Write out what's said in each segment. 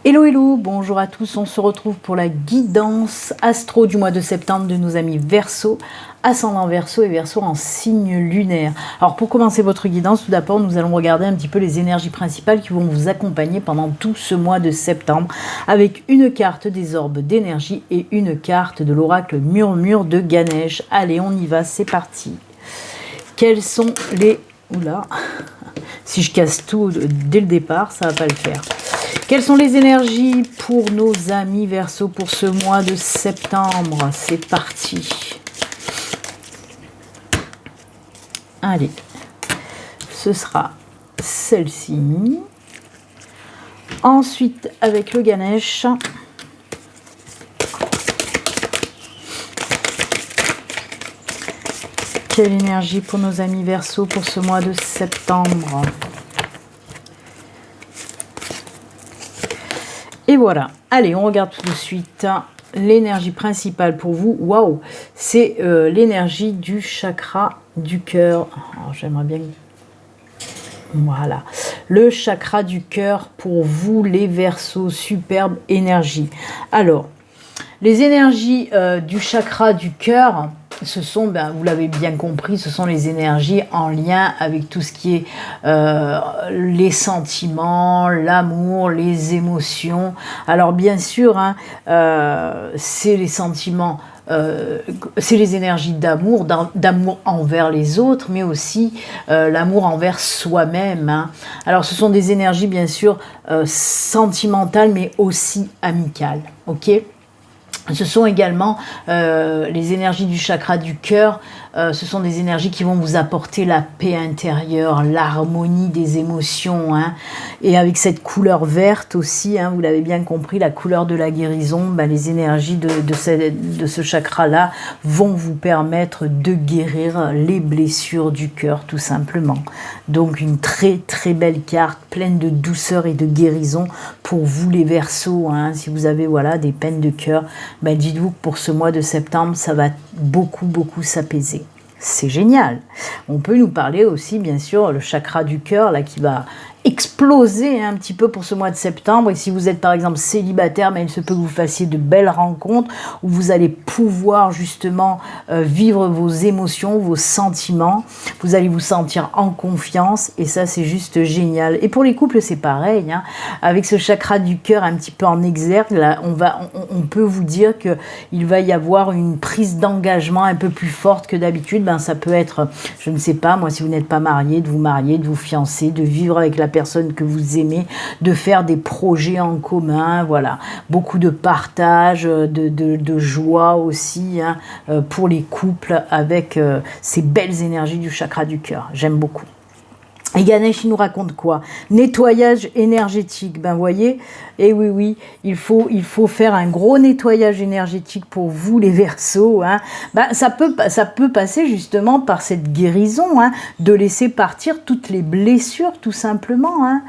Hello hello, bonjour à tous, on se retrouve pour la guidance astro du mois de septembre de nos amis Verseau, ascendant Verseau et Verseau en signe lunaire. Alors pour commencer votre guidance, tout d'abord nous allons regarder un petit peu les énergies principales qui vont vous accompagner pendant tout ce mois de septembre avec une carte des orbes d'énergie et une carte de l'oracle Murmure de Ganesh. Allez, on y va, c'est parti. Quels sont les... Oula, si je casse tout dès le départ, ça va pas le faire. Quelles sont les énergies pour nos amis Verseau pour ce mois de septembre? C'est parti. Allez, ce sera celle-ci. Ensuite, avec le Ganesh. Quelle énergie pour nos amis Verseau pour ce mois de septembre? Et voilà, allez, on regarde tout de suite l'énergie principale pour vous. Waouh, c'est l'énergie du chakra du cœur. Oh, j'aimerais bien... Voilà, le chakra du cœur pour vous les Verseaux, superbe énergie. Alors, les énergies du chakra du cœur... Ce sont, vous l'avez bien compris, ce sont les énergies en lien avec tout ce qui est les sentiments, l'amour, les émotions. Alors bien sûr, hein, c'est les sentiments, c'est les énergies d'amour, d'amour envers les autres, mais aussi l'amour envers soi-même. Hein. Alors ce sont des énergies bien sûr sentimentales, mais aussi amicales. Ok ? Ce sont également les énergies du chakra du cœur. Ce sont des énergies qui vont vous apporter la paix intérieure, l'harmonie des émotions. Hein. Et avec cette couleur verte aussi, hein, vous l'avez bien compris, la couleur de la guérison, les énergies de ce chakra-là vont vous permettre de guérir les blessures du cœur, tout simplement. Donc une très très belle carte, pleine de douceur et de guérison pour vous les Verseaux. Hein. Si vous avez voilà, des peines de cœur, dites-vous que pour ce mois de septembre, ça va beaucoup s'apaiser. C'est génial. On peut nous parler aussi, bien sûr, le chakra du cœur, là, qui va exploser un petit peu pour ce mois de septembre. Et si vous êtes, par exemple, célibataire, il se peut que vous fassiez de belles rencontres où vous allez pouvoir, justement, vivre vos émotions, vos sentiments. Vous allez vous sentir en confiance et ça, c'est juste génial. Et pour les couples, c'est pareil. Hein. Avec ce chakra du cœur un petit peu en exergue, là, on peut vous dire qu'il va y avoir une prise d'engagement un peu plus forte que d'habitude. Ça peut être, je ne sais pas, moi, si vous n'êtes pas marié, de vous marier, de vous fiancer, de vivre avec la personne que vous aimez, de faire des projets en commun, voilà. Beaucoup de partage, de joie aussi, hein, pour les couples avec ces belles énergies du chakra du cœur. J'aime beaucoup. Et Ganesh, il nous raconte quoi? Nettoyage énergétique. Voyez, et oui, il faut faire un gros nettoyage énergétique pour vous, les Verseaux. Hein. Ça peut passer justement par cette guérison, hein, de laisser partir toutes les blessures, tout simplement. Hein.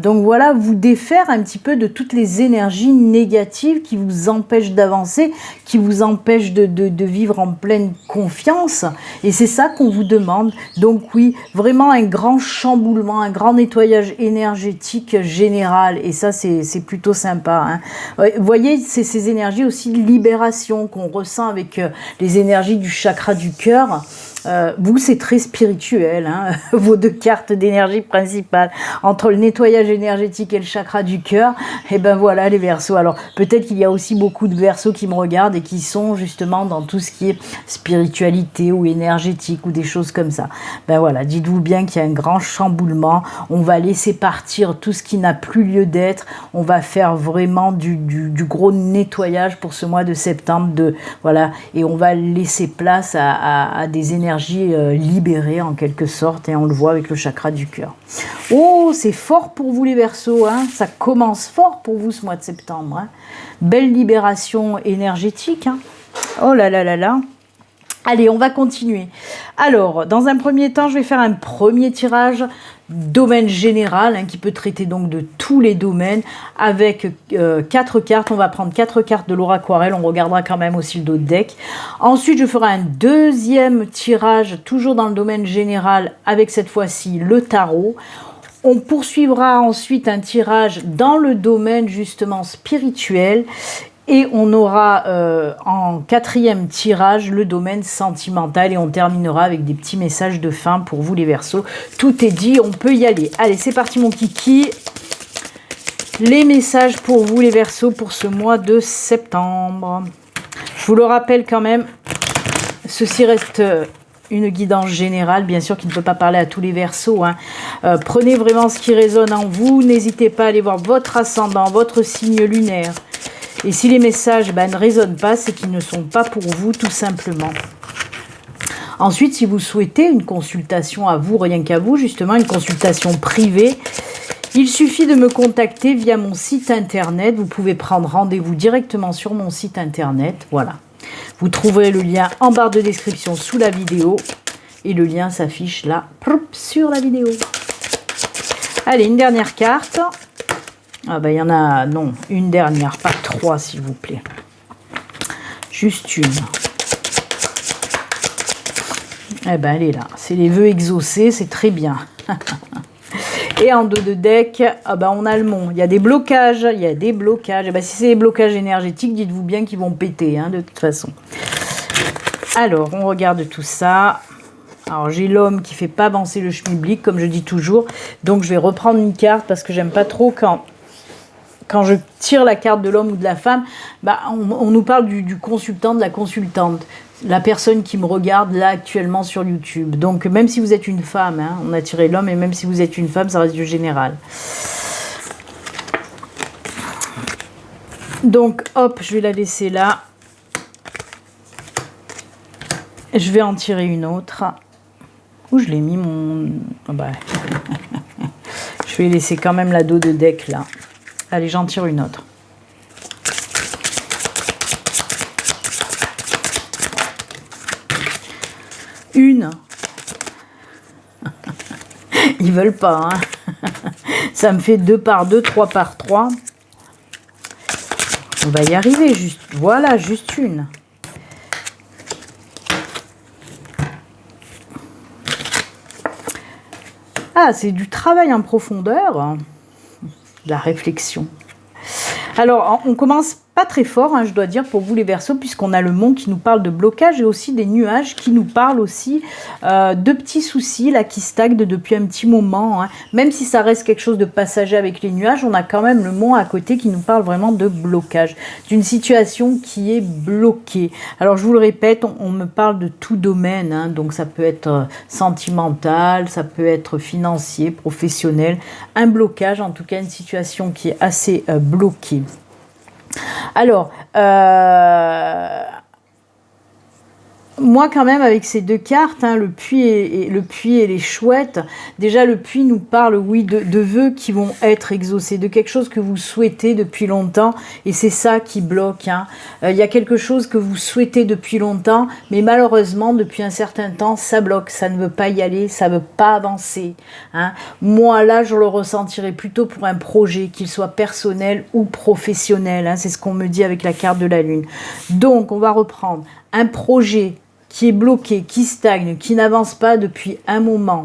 Donc voilà, vous défaire un petit peu de toutes les énergies négatives qui vous empêchent d'avancer, qui vous empêchent de vivre en pleine confiance. Et c'est ça qu'on vous demande. Donc oui, vraiment un grand chamboulement, un grand nettoyage énergétique général. Et ça, c'est plutôt sympa. Hein. Vous voyez, c'est ces énergies aussi de libération qu'on ressent avec les énergies du chakra du cœur. Vous, c'est très spirituel, hein, vos deux cartes d'énergie principales. Entre le nettoyage énergétique et le chakra du cœur, et voilà les Verseaux. Alors, peut-être qu'il y a aussi beaucoup de Verseaux qui me regardent et qui sont justement dans tout ce qui est spiritualité ou énergétique ou des choses comme ça. Voilà, dites-vous bien qu'il y a un grand chamboulement. On va laisser partir tout ce qui n'a plus lieu d'être. On va faire vraiment du gros nettoyage pour ce mois de septembre. Voilà, et on va laisser place à des énergies libérée en quelque sorte, et on le voit avec le chakra du cœur. Oh, c'est fort pour vous les Verseaux, hein. Ça commence fort pour vous ce mois de septembre. Hein. Belle libération énergétique. Hein. Oh là là là là. Allez, on va continuer. Alors, dans un premier temps, je vais faire un premier tirage domaine général, hein, qui peut traiter donc de tous les domaines, avec 4 cartes. On va prendre 4 cartes de Laura Aquarelle, on regardera quand même aussi le dos de deck. Ensuite, je ferai un deuxième tirage, toujours dans le domaine général, avec cette fois-ci le tarot. On poursuivra ensuite un tirage dans le domaine justement spirituel. Et on aura en 4e tirage le domaine sentimental. Et on terminera avec des petits messages de fin pour vous les Verseaux. Tout est dit, on peut y aller. Allez, c'est parti mon kiki. Les messages pour vous les Verseaux pour ce mois de septembre. Je vous le rappelle quand même, ceci reste une guidance générale, bien sûr, qui ne peut pas parler à tous les Verseaux. Hein. Prenez vraiment ce qui résonne en vous. N'hésitez pas à aller voir votre ascendant, votre signe lunaire. Et si les messages ne résonnent pas, c'est qu'ils ne sont pas pour vous, tout simplement. Ensuite, si vous souhaitez une consultation à vous, rien qu'à vous, justement, une consultation privée, il suffit de me contacter via mon site internet. Vous pouvez prendre rendez-vous directement sur mon site internet. Voilà. Vous trouverez le lien en barre de description sous la vidéo. Et le lien s'affiche là, sur la vidéo. Allez, une dernière carte. Ah ben, il y en a, non, une dernière, pas 3 s'il vous plaît. Juste une. Eh ben, elle est là. C'est les vœux exaucés, c'est très bien. Et en dos de deck, ah ben, on a le mont. Il y a des blocages, il y a des blocages. Et ben, si c'est des blocages énergétiques, dites-vous bien qu'ils vont péter, hein, de toute façon. Alors, on regarde tout ça. Alors, j'ai l'homme qui ne fait pas avancer le schmilblick, comme je dis toujours. Donc, je vais reprendre une carte parce que j'aime pas trop quand je tire la carte de l'homme ou de la femme, on nous parle du consultant, de la consultante. La personne qui me regarde là actuellement sur YouTube. Donc, même si vous êtes une femme, hein, on a tiré l'homme, et même si vous êtes une femme, ça reste du général. Donc, hop, je vais la laisser là. Je vais en tirer une autre. Où je l'ai mis mon... Oh bah. Je vais laisser quand même la dos de deck là. Allez, j'en tire une autre. Une. Ils veulent pas, hein. Ça me fait 2 par 2, 3 par 3. On va y arriver, juste. Voilà, juste une. Ah, c'est du travail en profondeur. Hein. De la réflexion. Alors, on commence pas très fort, hein, je dois dire, pour vous les Verseaux, puisqu'on a le mont qui nous parle de blocage et aussi des nuages qui nous parlent aussi de petits soucis là qui stagnent depuis un petit moment. Hein. Même si ça reste quelque chose de passager avec les nuages, on a quand même le mont à côté qui nous parle vraiment de blocage, d'une situation qui est bloquée. Alors, je vous le répète, on me parle de tout domaine, hein, donc ça peut être sentimental, ça peut être financier, professionnel, un blocage, en tout cas une situation qui est assez bloquée. Alors, moi quand même avec ces 2 cartes, hein, le puits et les chouettes, déjà le puits nous parle, oui, de vœux qui vont être exaucés, de quelque chose que vous souhaitez depuis longtemps, et c'est ça qui bloque. Hein. Il y a quelque chose que vous souhaitez depuis longtemps, mais malheureusement depuis un certain temps, ça bloque, ça ne veut pas y aller, ça ne veut pas avancer. Hein. Moi là, je le ressentirais plutôt pour un projet, qu'il soit personnel ou professionnel. Hein. C'est ce qu'on me dit avec la carte de la Lune. Donc, on va reprendre un projet qui est bloqué, qui stagne, qui n'avance pas depuis un moment.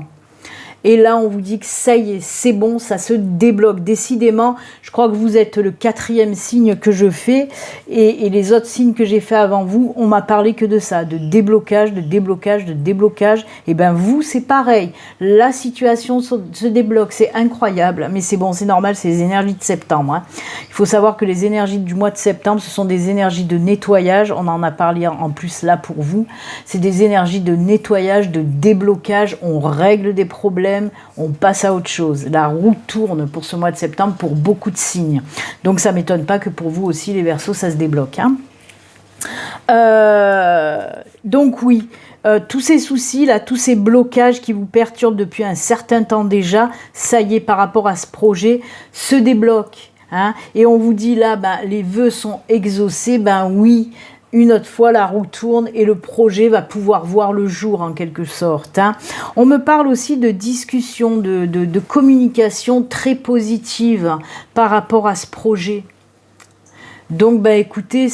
Et là, on vous dit que ça y est, c'est bon, ça se débloque. Décidément, je crois que vous êtes le 4e signe que je fais. Et les autres signes que j'ai fait avant vous, on m'a parlé que de ça, de déblocage, de déblocage, de déblocage. Et bien vous, c'est pareil. La situation se débloque, c'est incroyable. Mais c'est bon, c'est normal, c'est les énergies de septembre. Hein. Il faut savoir que les énergies du mois de septembre, ce sont des énergies de nettoyage. On en a parlé en plus là pour vous. C'est des énergies de nettoyage, de déblocage. On règle des problèmes. On passe à autre chose. La roue tourne pour ce mois de septembre pour beaucoup de signes. Donc ça ne m'étonne pas que pour vous aussi, les Verseaux, ça se débloque. Hein. Donc oui, tous ces soucis, là, tous ces blocages qui vous perturbent depuis un certain temps déjà, ça y est, par rapport à ce projet, se débloquent. Hein. Et on vous dit là, les vœux sont exaucés, oui. Une autre fois, la roue tourne et le projet va pouvoir voir le jour en quelque sorte. Hein. On me parle aussi de discussion, de communication très positive par rapport à ce projet. Donc, bah, écoutez,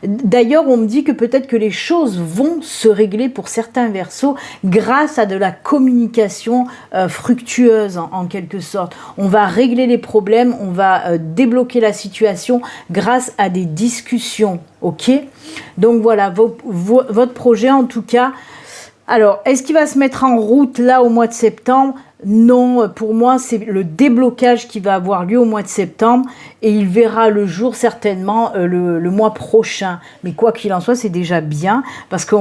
d'ailleurs, on me dit que peut-être que les choses vont se régler pour certains Verseaux grâce à de la communication fructueuse, en quelque sorte. On va régler les problèmes, on va débloquer la situation grâce à des discussions, ok? Donc, voilà, votre projet, en tout cas. Alors, est-ce qu'il va se mettre en route, là, au mois de septembre ? Non, pour moi, c'est le déblocage qui va avoir lieu au mois de septembre et il verra le jour certainement le mois prochain. Mais quoi qu'il en soit, c'est déjà bien parce que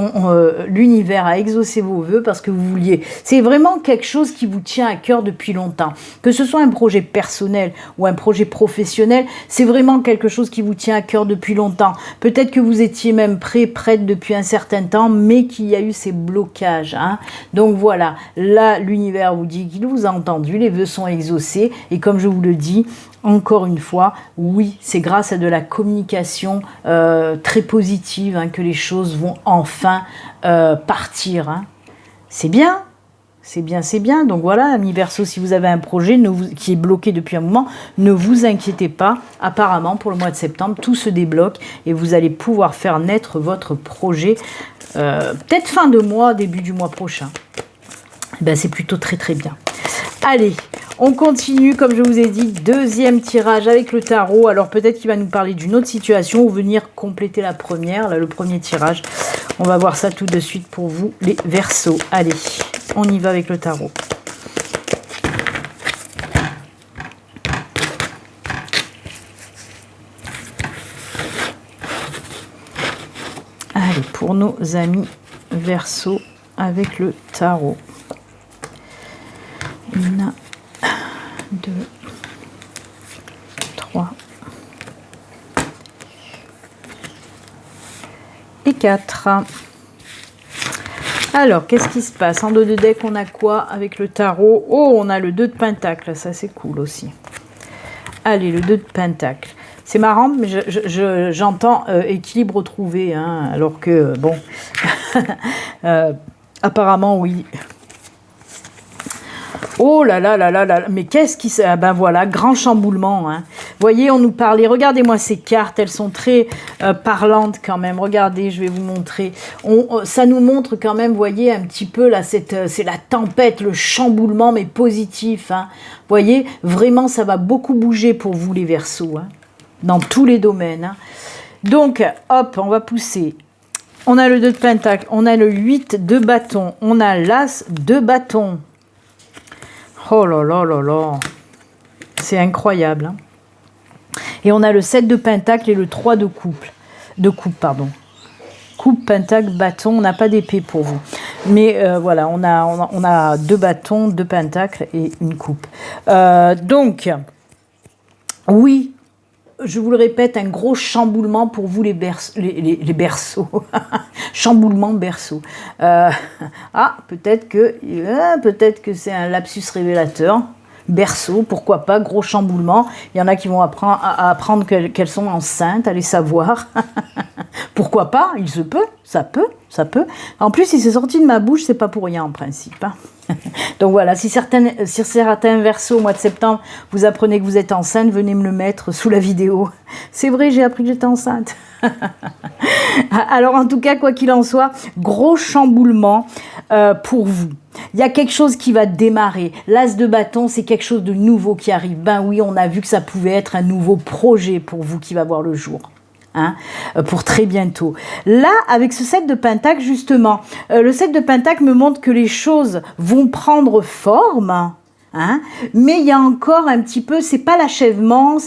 l'univers a exaucé vos vœux parce que vous vouliez. C'est vraiment quelque chose qui vous tient à cœur depuis longtemps. Que ce soit un projet personnel ou un projet professionnel, c'est vraiment quelque chose qui vous tient à cœur depuis longtemps. Peut-être que vous étiez même prête depuis un certain temps, mais qu'il y a eu ces blocages. Hein. Donc voilà, là, l'univers vous dit qu'il vous a entendu, les vœux sont exaucés et comme je vous le dis, encore une fois, oui, c'est grâce à de la communication très positive que les choses vont enfin partir. Hein. C'est bien, c'est bien, c'est bien. Donc voilà, amis Verseau, si vous avez un projet qui est bloqué depuis un moment, ne vous inquiétez pas. Apparemment, pour le mois de septembre, tout se débloque et vous allez pouvoir faire naître votre projet peut-être fin de mois, début du mois prochain. Ben, c'est plutôt très très bien. Allez, on continue, comme je vous ai dit, deuxième tirage avec le tarot. Alors peut-être qu'il va nous parler d'une autre situation ou venir compléter la première, là, le premier tirage. On va voir ça tout de suite pour vous, les Verseaux. Allez, on y va avec le tarot. Allez, pour nos amis Verseaux avec le tarot. 1, 2, 3 et 4. Alors, qu'est-ce qui se passe? En dos de deck, on a quoi avec le tarot? Oh, on a le 2 de Pentacle, ça c'est cool aussi. Allez, le 2 de Pentacle. C'est marrant, mais j'entends équilibre trouvé, hein, alors que, bon, apparemment, oui. Oh là là là là là, mais qu'est-ce qui... Ah ben voilà, grand chamboulement. Hein. Voyez, on nous parlait, regardez-moi ces cartes, elles sont très parlantes quand même. Regardez, je vais vous montrer. Ça nous montre quand même, voyez, un petit peu, là, c'est la tempête, le chamboulement, mais positif. Hein. Voyez, vraiment, ça va beaucoup bouger pour vous, les Verseaux, hein, dans tous les domaines. Hein. Donc, hop, on va pousser. On a le 2 de Pentacle, on a le 8 de bâton, on a l'As de bâton. Oh là là là là, c'est incroyable. Hein. Et on a le 7 de Pentacle et le 3 de coupe. Coupe, Pentacle, bâton, on n'a pas d'épée pour vous. Mais voilà, on a 2 bâtons, 2 pentacles et une coupe. Donc, oui, je vous le répète, un gros chamboulement pour vous les Berceaux. Chamboulement berceau. Peut-être que c'est un lapsus révélateur. Berceau, pourquoi pas, gros chamboulement. Il y en a qui vont apprendre qu'elles sont enceintes, allez savoir. Pourquoi pas, il se peut, ça peut. En plus, il s'est sorti de ma bouche, c'est pas pour rien en principe. Hein. Donc voilà, si certains Verseaux au mois de septembre, vous apprenez que vous êtes enceinte, venez me le mettre sous la vidéo. C'est vrai, j'ai appris que j'étais enceinte. Alors en tout cas, quoi qu'il en soit, gros chamboulement pour vous. Il y a quelque chose qui va démarrer. L'As de bâton, c'est quelque chose de nouveau qui arrive. Ben oui, on a vu que ça pouvait être un nouveau projet pour vous qui va voir le jour. Hein, pour très bientôt. Là, avec ce 7 de Pentacle, justement, le 7 de Pentacle me montre que les choses vont prendre forme. Hein, mais il y a encore un petit peu, c'est pas l'achèvement,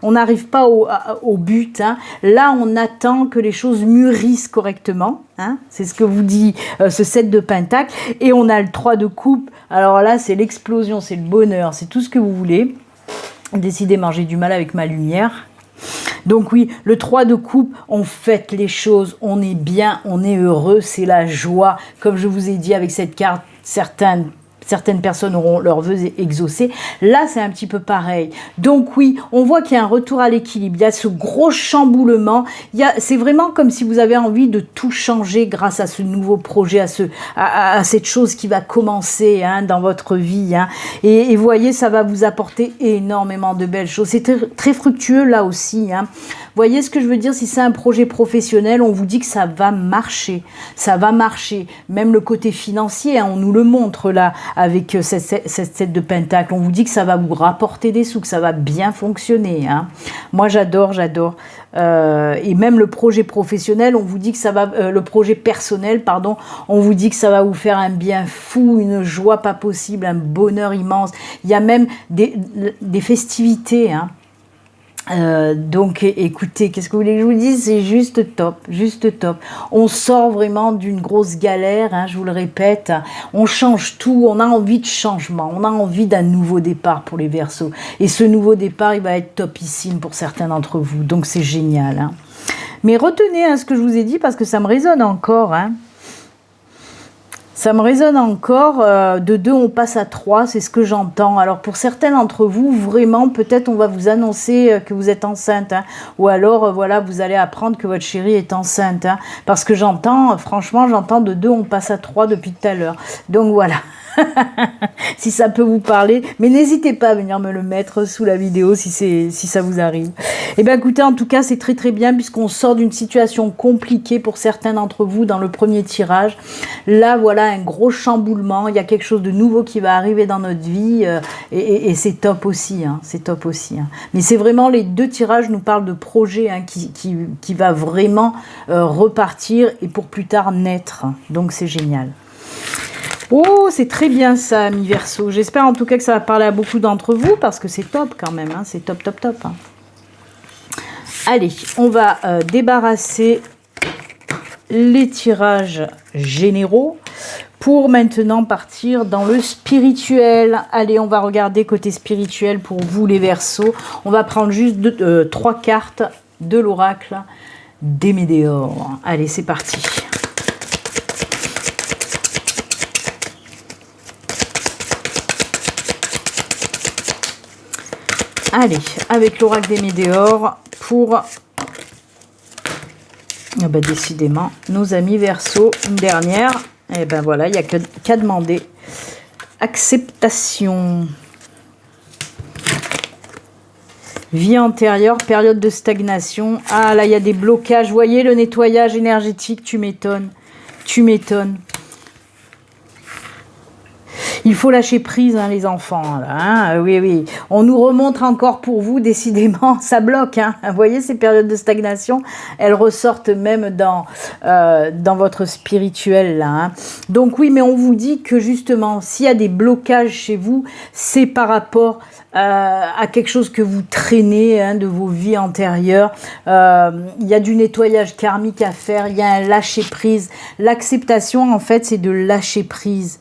on n'arrive pas au but. Hein. Là, on attend que les choses mûrissent correctement. Hein, c'est ce que vous dit ce 7 de Pentacle. Et on a le 3 de coupe. Alors là, c'est l'explosion, c'est le bonheur, c'est tout ce que vous voulez. Décidément, j'ai du mal avec ma lumière. Donc oui, le 3 de coupe, on fête les choses, on est bien, on est heureux, c'est la joie. Comme je vous ai dit avec cette carte, certains certaines personnes auront leurs vœux exaucés. Là, c'est un petit peu pareil. Donc oui, on voit qu'il y a un retour à l'équilibre. Il y a ce gros chamboulement. C'est vraiment comme si vous avez envie de tout changer grâce à ce nouveau projet, à cette chose qui va commencer dans votre vie. Et vous voyez, ça va vous apporter énormément de belles choses. C'est très fructueux là aussi. Vous voyez ce que je veux dire? Si c'est un projet professionnel, on vous dit que ça va marcher. Ça va marcher. Même le côté financier, on nous le montre là avec cette 7 de pentacle. On vous dit que ça va vous rapporter des sous, que ça va bien fonctionner. Moi, j'adore. Et même le projet professionnel, on vous dit que ça va... le projet personnel, pardon, on vous dit que ça va vous faire un bien fou, une joie pas possible, un bonheur immense. Il y a même des festivités, donc écoutez, qu'est-ce que vous voulez que je vous dise? C'est juste top, juste top. On sort vraiment d'une grosse galère, je vous le répète. On change tout, on a envie de changement, on a envie d'un nouveau départ pour les Verseaux. Et ce nouveau départ, il va être topissime pour certains d'entre vous, donc c'est génial. Mais retenez ce que je vous ai dit parce que ça me résonne encore. Ça me résonne encore, de 2 on passe à 3, c'est ce que j'entends. Alors pour certains d'entre vous, vraiment, peut-être on va vous annoncer que vous êtes enceinte. Ou alors, voilà, vous allez apprendre que votre chérie est enceinte. Parce que j'entends, franchement, j'entends de 2 on passe à 3 depuis tout à l'heure. Donc voilà. Si ça peut vous parler, mais n'hésitez pas à venir me le mettre sous la vidéo si ça vous arrive. Et bien écoutez, en tout cas c'est très très bien puisqu'on sort d'une situation compliquée pour certains d'entre vous dans le premier tirage. Là voilà un gros chamboulement, il y a quelque chose de nouveau qui va arriver dans notre vie et c'est top aussi, c'est top aussi. Mais c'est vraiment les 2 tirages nous parlent de projets qui va vraiment repartir et pour plus tard naître, donc c'est génial. Oh, c'est très bien ça, mi Verseau. J'espère en tout cas que ça va parler à beaucoup d'entre vous parce que c'est top quand même. C'est top, top, top. Allez, on va débarrasser les tirages généraux pour maintenant partir dans le spirituel. Allez, on va regarder côté spirituel pour vous les Verseaux. On va prendre juste 3 cartes de l'oracle des Médéors. Allez, c'est parti. Allez, avec l'oracle des Médéors pour, décidément, nos amis Verseaux, une dernière. Et ben voilà, il n'y a qu'à demander. Acceptation. Vie antérieure, période de stagnation. Ah là, il y a des blocages. Vous voyez le nettoyage énergétique, tu m'étonnes. Tu m'étonnes. Il faut lâcher prise, les enfants. Là, oui, oui. On nous remontre encore pour vous, décidément, ça bloque. Vous voyez, ces périodes de stagnation, elles ressortent même dans votre spirituel. Là, Donc oui, mais on vous dit que justement, s'il y a des blocages chez vous, c'est par rapport à quelque chose que vous traînez de vos vies antérieures. Il y a du nettoyage karmique à faire, il y a un lâcher prise. L'acceptation, en fait, c'est de lâcher prise.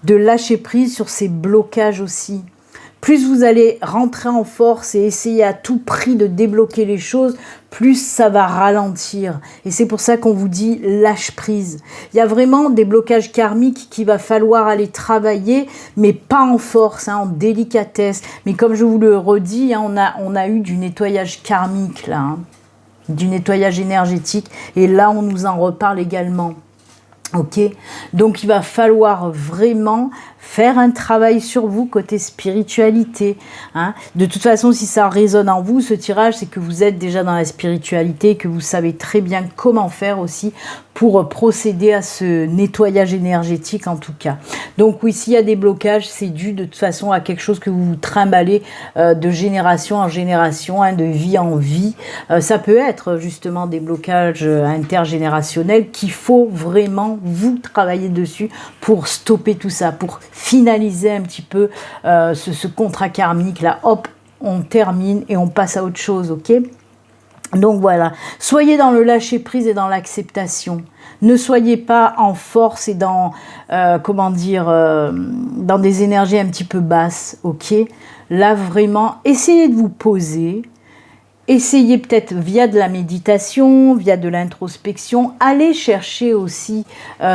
De lâcher prise sur ces blocages aussi. Plus vous allez rentrer en force et essayer à tout prix de débloquer les choses, plus ça va ralentir. Et c'est pour ça qu'on vous dit lâche prise. Il y a vraiment des blocages karmiques qu'il va falloir aller travailler, mais pas en force, en délicatesse. Mais comme je vous le redis, on a eu du nettoyage karmique là, du nettoyage énergétique. Et là, on nous en reparle également. Ok, donc il va falloir vraiment faire un travail sur vous côté spiritualité. De toute façon, si ça résonne en vous, ce tirage, c'est que vous êtes déjà dans la spiritualité, que vous savez très bien comment faire aussi pour procéder à ce nettoyage énergétique en tout cas. Donc oui, s'il y a des blocages, c'est dû de toute façon à quelque chose que vous trimballez de génération en génération, de vie en vie. Ça peut être justement des blocages intergénérationnels qu'il faut vraiment vous travailler dessus pour stopper tout ça, pour finaliser un petit peu ce contrat karmique là. Hop, on termine et on passe à autre chose, ok ? Donc voilà, soyez dans le lâcher prise et dans l'acceptation. Ne soyez pas en force et dans, dans des énergies un petit peu basses, ok ? Là vraiment, essayez de vous poser, essayez peut-être via de la méditation, via de l'introspection, allez chercher aussi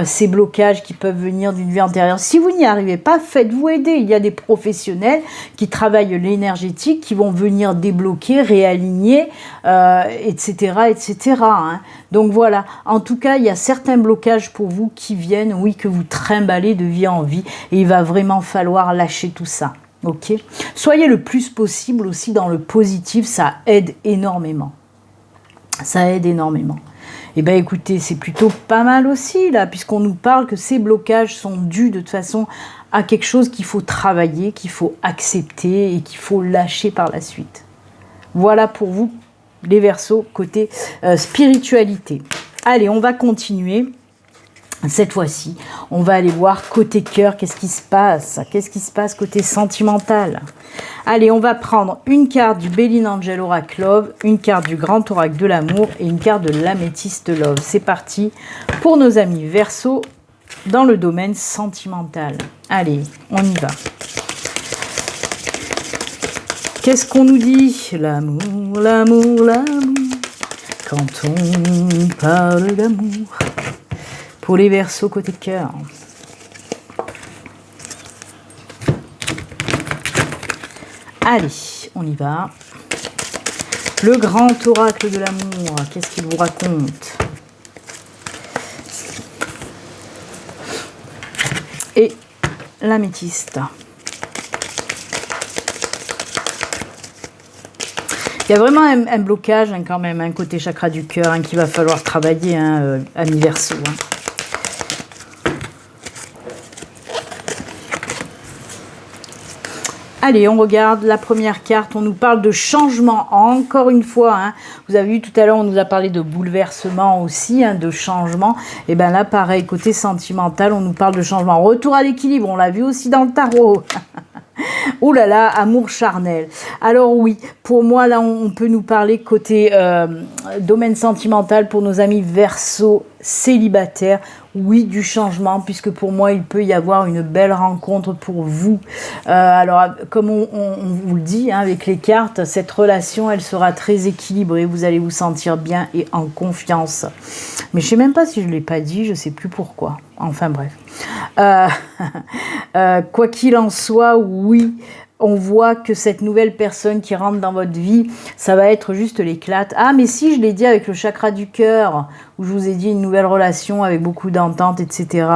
ces blocages qui peuvent venir d'une vie antérieure. Si vous n'y arrivez pas, faites-vous aider. Il y a des professionnels qui travaillent l'énergétique, qui vont venir débloquer, réaligner, etc. etc. Hein. Donc voilà, en tout cas, il y a certains blocages pour vous qui viennent, oui, que vous trimballez de vie en vie, et il va vraiment falloir lâcher tout ça. Ok, soyez le plus possible aussi dans le positif, ça aide énormément. Ça aide énormément. Et bien écoutez, c'est plutôt pas mal aussi là, puisqu'on nous parle que ces blocages sont dus de toute façon à quelque chose qu'il faut travailler, qu'il faut accepter et qu'il faut lâcher par la suite. Voilà pour vous les Verseaux côté spiritualité. Allez, on va continuer. Cette fois-ci, on va aller voir côté cœur, qu'est-ce qui se passe? Qu'est-ce qui se passe côté sentimental? Allez, on va prendre une carte du Béline Angel Oracle Love, une carte du Grand Oracle de l'amour et une carte de l'Améthyste Love. C'est parti pour nos amis Verseaux dans le domaine sentimental. Allez, on y va. Qu'est-ce qu'on nous dit? L'amour, l'amour, l'amour. Quand on parle d'amour. Pour les Verseaux côté cœur. Allez, on y va. Le grand oracle de l'amour, qu'est-ce qu'il vous raconte? Et l'améthyste. Il y a vraiment un blocage hein, quand même, un côté chakra du cœur hein, qu'il va falloir travailler, hein, amis Verseaux. Hein. Allez, on regarde la première carte, on nous parle de changement, encore une fois, hein, vous avez vu tout à l'heure, on nous a parlé de bouleversement aussi, hein, de changement, et bien là, pareil, côté sentimental, on nous parle de changement, retour à l'équilibre, on l'a vu aussi dans le tarot. Ouh là là, amour charnel. Alors oui, pour moi, là, on peut nous parler côté domaine sentimental pour nos amis Verseaux célibataires. Oui, du changement, puisque pour moi, il peut y avoir une belle rencontre pour vous. Alors, comme on vous le dit, hein, avec les cartes, cette relation, elle sera très équilibrée. Vous allez vous sentir bien et en confiance. Mais je ne sais même pas si je ne l'ai pas dit, je ne sais plus pourquoi. Enfin bref. Quoi qu'il en soit, oui, on voit que cette nouvelle personne qui rentre dans votre vie, ça va être juste l'éclate. Ah, mais si, je l'ai dit avec le chakra du cœur, où je vous ai dit une nouvelle relation avec beaucoup d'entente, etc.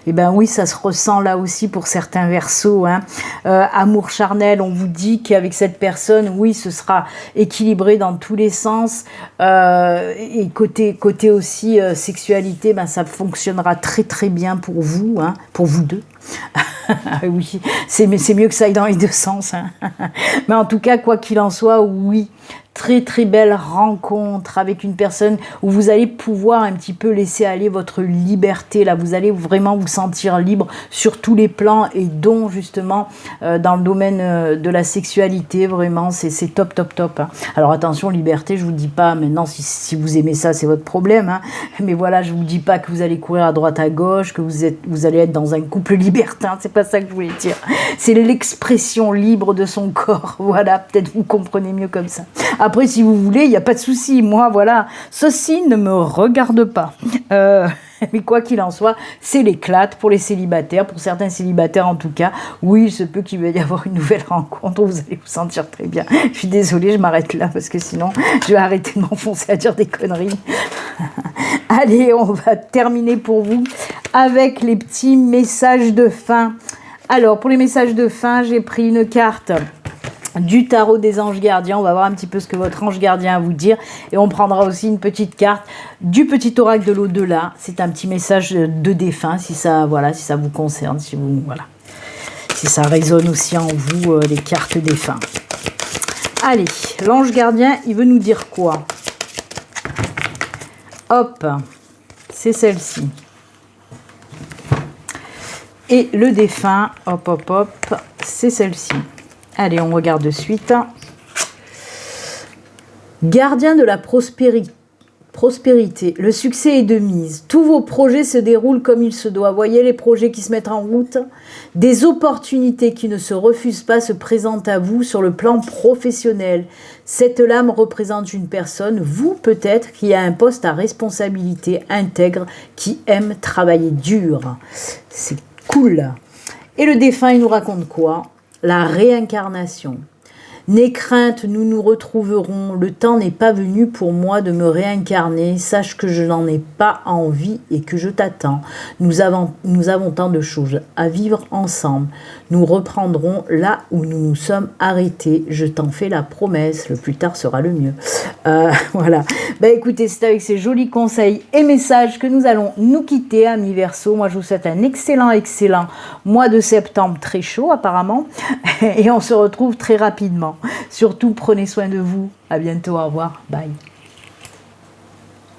Et ben oui, ça se ressent là aussi pour certains Verseaux. Hein. Amour charnel, on vous dit qu'avec cette personne, oui, ce sera équilibré dans tous les sens. Et côté aussi sexualité, ben ça fonctionnera très très bien pour vous, hein, pour vous deux. Oui, c'est mieux que ça aille dans les deux sens. Hein. Mais en tout cas, quoi qu'il en soit, oui, très très belle rencontre avec une personne où vous allez pouvoir un petit peu laisser aller votre liberté. Là, vous allez vraiment vous sentir libre sur tous les plans et dont justement dans le domaine de la sexualité, vraiment, c'est top, top, top. Hein. Alors attention, liberté, je vous dis pas maintenant si vous aimez ça, c'est votre problème. Hein. Mais voilà, je vous dis pas que vous allez courir à droite à gauche, que vous allez être dans un couple libertin. C'est pas ça que je voulais dire. C'est l'expression libre de son corps. Voilà, peut-être vous comprenez mieux comme ça. Après, si vous voulez, il n'y a pas de souci. Moi, voilà, ceci ne me regarde pas. Mais quoi qu'il en soit, c'est l'éclate pour les célibataires, pour certains célibataires en tout cas. Oui, il se peut qu'il va y avoir une nouvelle rencontre où vous allez vous sentir très bien. Je suis désolée, je m'arrête là parce que sinon, je vais arrêter de m'enfoncer à dire des conneries. Allez, on va terminer pour vous avec les petits messages de fin. Alors, pour les messages de fin, j'ai pris une carte du tarot des anges gardiens. On va voir un petit peu ce que votre ange gardien a à vous dire. Et on prendra aussi une petite carte du petit oracle de l'au-delà. C'est un petit message de défunt, si ça vous concerne, si ça résonne aussi en vous, les cartes défunts. Allez, l'ange gardien, il veut nous dire quoi? Hop, c'est celle-ci. Et le défunt, hop, hop, hop, c'est celle-ci. Allez, on regarde de suite. Gardien de la prospérité. Prospérité, le succès est de mise. Tous vos projets se déroulent comme il se doit. Voyez les projets qui se mettent en route. Des opportunités qui ne se refusent pas se présentent à vous sur le plan professionnel. Cette lame représente une personne, vous peut-être, qui a un poste à responsabilité intègre, qui aime travailler dur. C'est cool. Et le défunt, il nous raconte quoi? La réincarnation. N'aie crainte, nous nous retrouverons. Le temps n'est pas venu pour moi de me réincarner. Sache que je n'en ai pas envie et que je t'attends. Nous avons tant de choses à vivre ensemble. Nous reprendrons là où nous nous sommes arrêtés. Je t'en fais la promesse. Le plus tard sera le mieux. Voilà. Ben écoutez, c'est avec ces jolis conseils et messages que nous allons nous quitter, amis Verseau. Moi, je vous souhaite un excellent mois de septembre, très chaud apparemment. Et on se retrouve très rapidement. Surtout, prenez soin de vous. À bientôt. Au revoir. Bye.